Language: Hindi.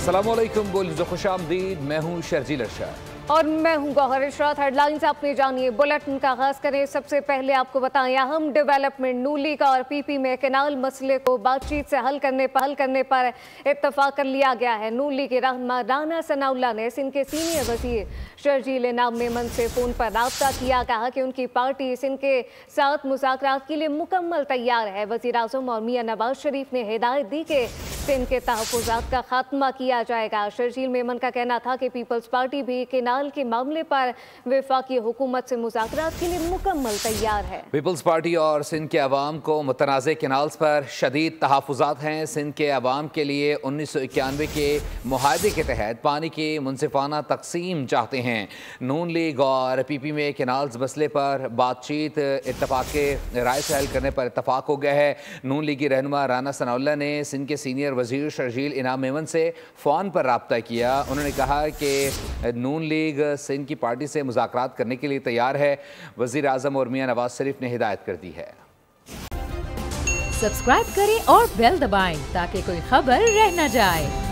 अस्सलामुअलैकुम, बोलिए खुशामदीद। मैं हूँ शर्जील अरशद और मैं हूं गौहर इशरात। हेडलाइंस आपने जानिए, बुलेटिन का आगाज करें। सबसे पहले आपको बताएं अहम डेवलपमेंट। नून लीग और पीपी में कैनाल मसले को बातचीत से हल करने पर इत्तफाक कर लिया गया है। नून लीग के रहनुमा राना सनाउल्लाह ने सिंध के सीनियर वजीर शर्जील इनाम मेमन से फोन पर राब्ता किया। कहा कि उनकी पार्टी सिंध के साथ मुज़ाकरात के लिए मुकम्मल तैयार है। वज़ीर आज़म और मियां नवाज शरीफ ने हिदायत दी कि सिंध के तहफ़्फ़ुज़ात का खात्मा किया जाएगा। शर्जील मेमन का कहना था कि पीपल्स पार्टी भी कैनाल के मामले पर वफाकी हुकूमत से मुज़ाकरात के लिए मुकम्मल तैयार है। पीपल्स पार्टी और सिंध के अवाम को मुतनाज़ कैनाल्स पर शदीद तहफ़्फ़ुज़ात हैं। सिंध के अवाम के लिए 1991 के मुआहदे के तहत पानी की मुनसिफाना तकसीम चाहते हैं। नून लीग और पीपी में कैनाल्स मसले पर बातचीत इत्तफाक़ राय से हल करने पर इत्तफाक हो गया है। नून लीग की रहनुमा राना सनाउल्लाह ने सिंध के सीनियर वजीर शर्जील इनाम मेमन से फ़ोन पर राब्ता किया। उन्होंने कहा कि नून लीग सिंध की पार्टी से मुज़ाकरात करने के लिए तैयार है। वज़ीर आज़म और मियां नवाज शरीफ ने हिदायत कर दी है। सब्सक्राइब करें और बेल दबाएं ताकि कोई खबर रह न जाए।